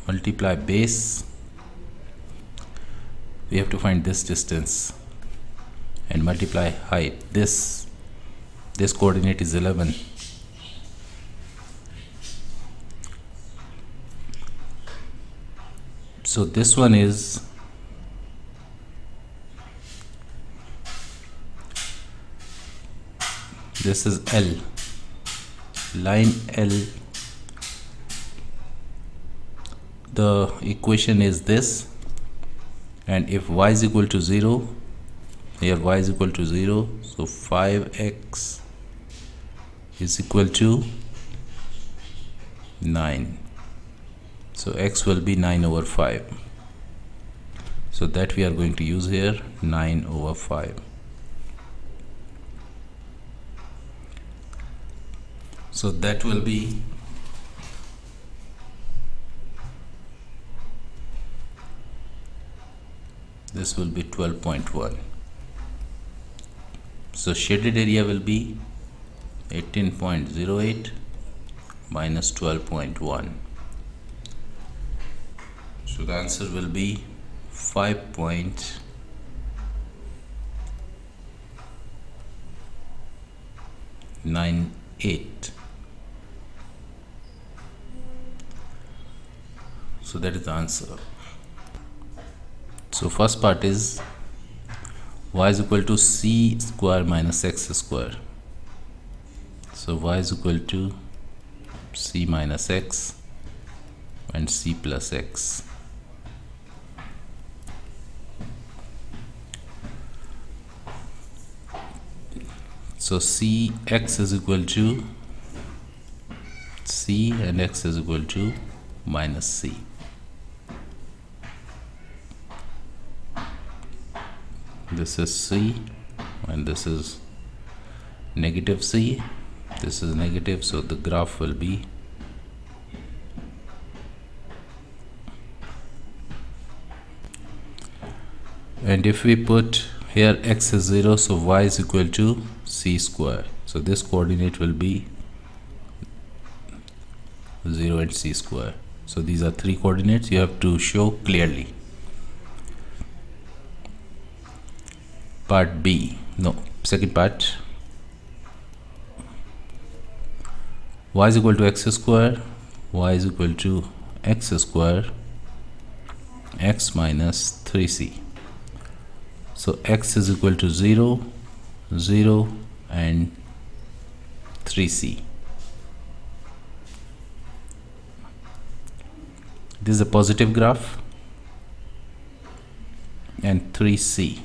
multiply base. We have to find this distance and multiply height. This coordinate is 11. So this one is L, line L. The equation is this, and if y is equal to 0, here y is equal to 0, so 5x is equal to 9. So x will be 9 over 5. So that we are going to use here, 9 over 5. So that will be this will be 12.1. So shaded area will be 18.08 minus 12.1. So the answer will be 5.98. So that is the answer. So first part is y is equal to c square minus x square. So y is equal to c minus x and c plus x. So c x is equal to c and x is equal to minus c. This is c and this is negative c. This is negative, so the graph will be and if we put here x is 0, so y is equal to c square. So this coordinate will be 0 and c square. So these are three coordinates you have to show clearly. Part B, no, second part. Y is equal to x square, y is equal to x square, x minus 3c. So x is equal to 0, 0 and 3c. This is a positive graph, and 3c.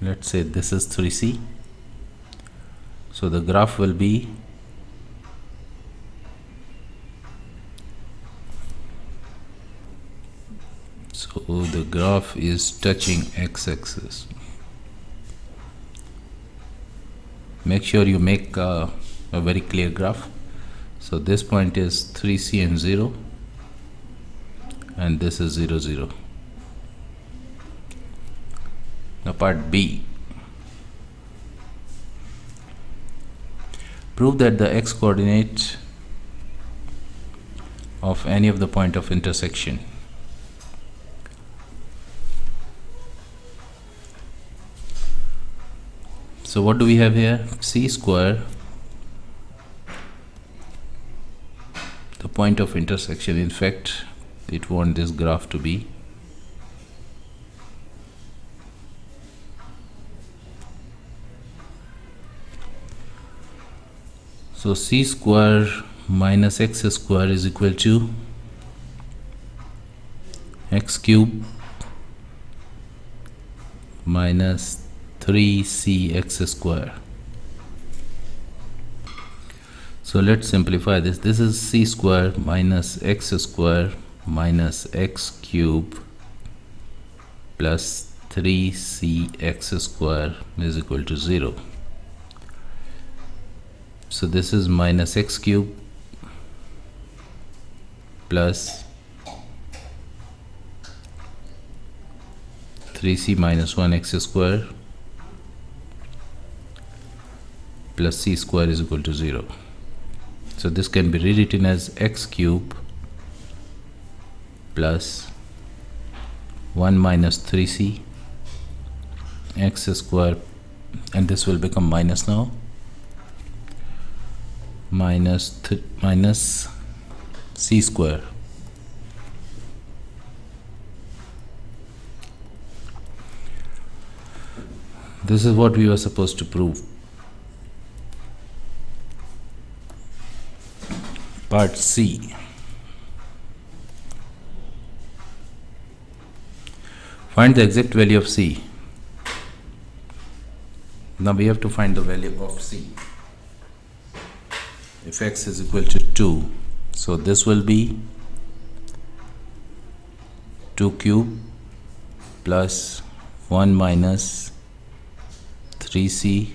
Let's say this is 3c. So the graph will be the graph is touching x-axis. Make sure you make a very clear graph. So this point is 3c and 0, and this is 0, 0. Now part B. Prove that the x coordinate of any of the point of intersection. So what do we have here? C square, the point of intersection. In fact, it wants this graph to be so c square minus x square is equal to x cube minus 3cx square. So let's simplify this. This is c square minus x square minus x cube plus 3cx square is equal to 0. So this is minus x cube plus 3c minus 1x square plus c square is equal to 0. So this can be rewritten as x cube plus 1 minus 3c x square, and this will become minus now, minus c square. This is what we were supposed to prove. Part C. Find the exact value of C. Now we have to find the value of C. If x is equal to 2, so this will be 2 cube plus 1 minus 3c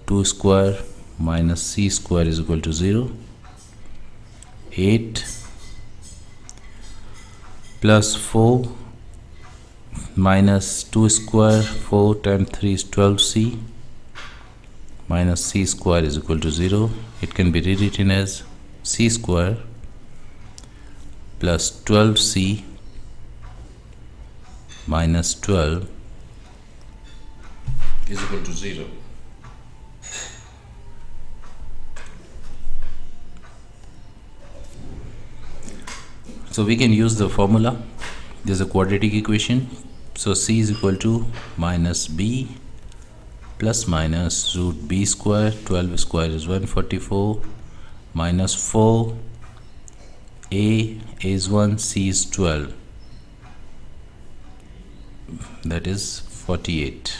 2 square minus c square is equal to 0. 8 plus 4 minus 2 square, 4 times 3 is 12c minus c square is equal to 0. It can be rewritten as c square plus 12c minus 12 is equal to 0. So we can use the formula. This is a quadratic equation. So c is equal to minus b plus minus root b square. 12 square is 144 minus 4. A is 1, c is 12. That is 48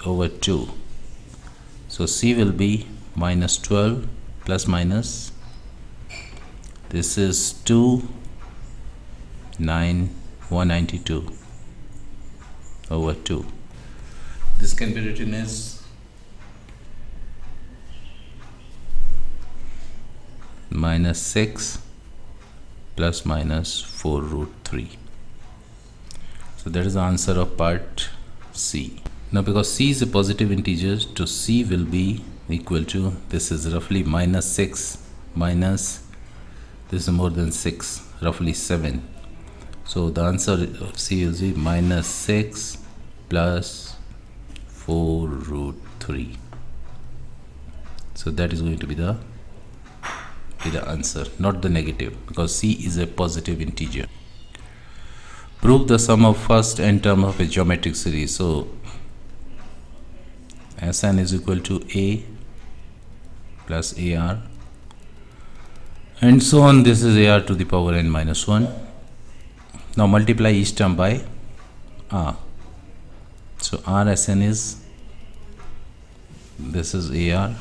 over 2. So c will be minus 12 plus minus. This is 2, 9, 192 over 2. This can be written as minus 6 plus minus 4 root 3. So that is the answer of part C. Now because c is a positive integer, so c will be equal to, this is roughly minus 6 minus, this is more than 6, roughly 7. So the answer of c will be minus 6 plus 4 root 3. So that is going to be the answer, not the negative, because c is a positive integer. Prove the sum of first n term of a geometric series. So Sn is equal to a plus ar, and so on. This is ar to the power n minus 1. Now multiply each term by r. So r Sn is, this is ar,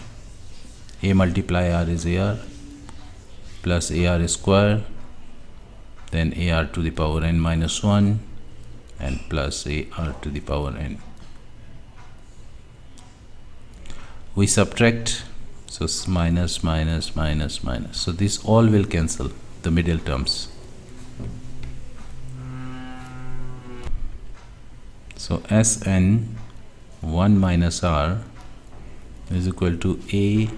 a multiply r is ar plus ar square, then ar to the power n minus 1 and plus ar to the power n. We subtract, so minus minus minus minus, so this all will cancel, the middle terms. So Sn 1 minus r is equal to a,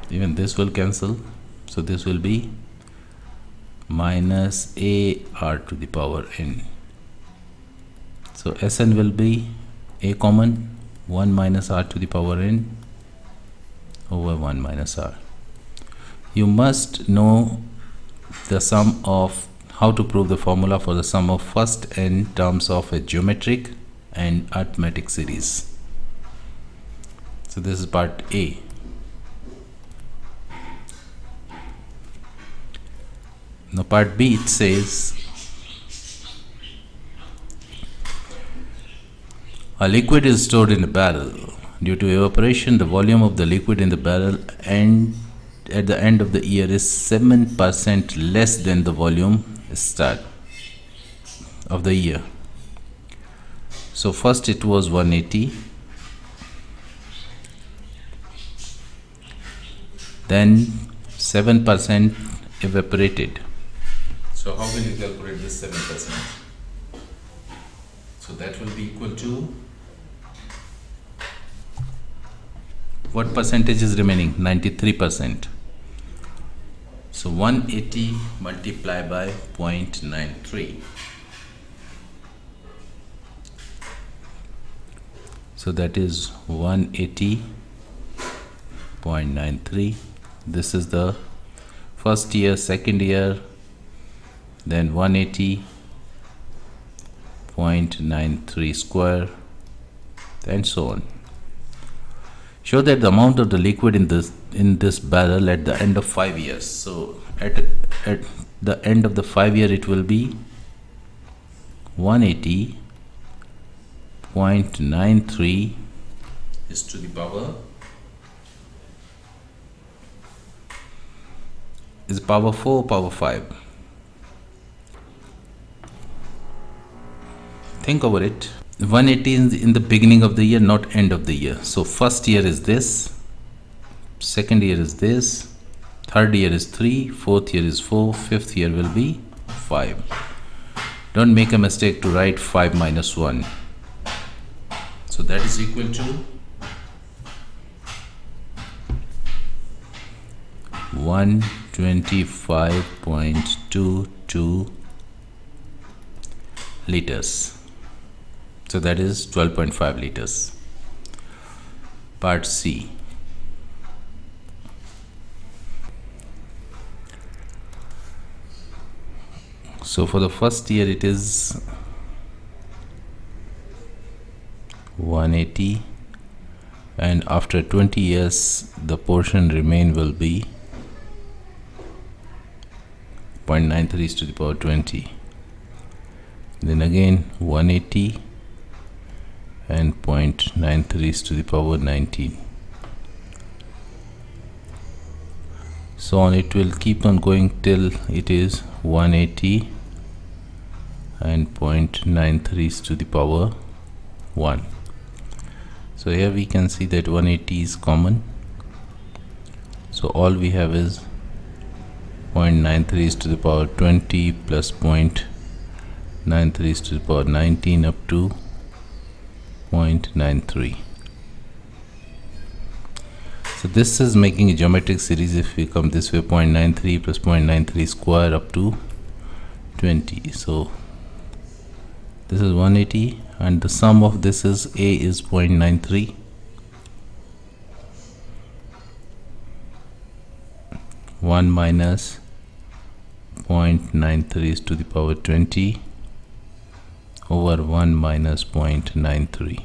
even this will cancel, so this will be minus ar to the power n. So Sn will be a common, 1 minus r to the power n over 1 minus r. You must know the sum of, how to prove the formula for the sum of first n terms of a geometric and arithmetic series. So this is part A. Now part B, it says a liquid is stored in a barrel. Due to evaporation, the volume of the liquid in the barrel and at the end of the year is 7% less than the volume start of the year. So first it was 180, then 7% evaporated. So how will you calculate this 7%? that will be equal to, what percentage is remaining? 93%. So 180 multiplied by 0.93. So that is 180.93. This is the first year, second year, then 180.93 square, and so on. Show that the amount of the liquid in this barrel at the end of 5 years. So at the end of the 5 year, it will be 180.93 is to the power, is power 4, power 5. Think over it. 180 is in the beginning of the year, not end of the year. So first year is this, second year is this, third year is 3, fourth year is 4, fifth year will be 5. Don't make a mistake to write 5 minus 1. So that is equal to 125.22 liters. So that is 12.5 liters. Part C. So for the first year it is 180, and after 20 years the portion remain will be 0.93 is to the power 20. Then again 180 and 0.93 is to the power 19. So on it will keep on going till it is 180 and 0.93 is to the power 1. So here we can see that 180 is common. So all we have is 0.93 is to the power 20 plus 0.93 is to the power 19 up to 0.93. So this is making a geometric series. If we come this way, 0.93 plus 0.93 square up to 20. So this is 180, and the sum of this is A is 0.93. One minus 0.93 is to the power 20 over 1 minus 0.93.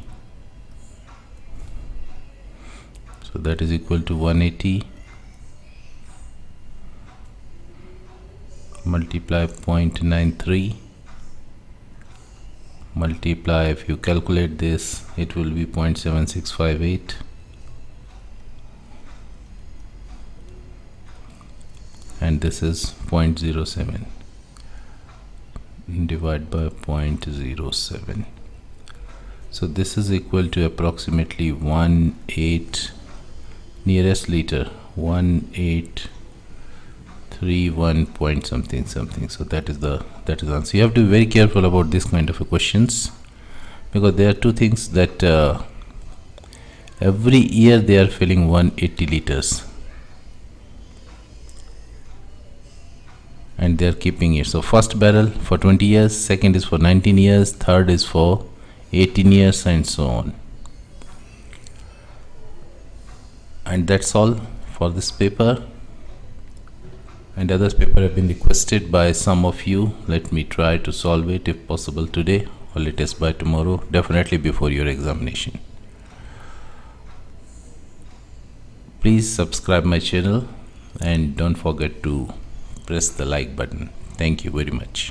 So that is equal to 180 multiply 0.93 multiply, if you calculate this, it will be 0.7658, and this is 0.07 divided by 0.07. So this is equal to approximately 1.8 nearest liter, 1.831 point something something. So that is the answer. You have to be very careful about this kind of questions, because there are two things that every year they are filling 180 liters and they are keeping it. So first barrel for 20 years, second is for 19 years, third is for 18 years, and so on. And that's all for this paper. And others paper have been requested by some of you. Let me try to solve it if possible today, or latest by tomorrow, definitely before your examination. Please subscribe my channel and don't forget to press the like button. Thank you very much.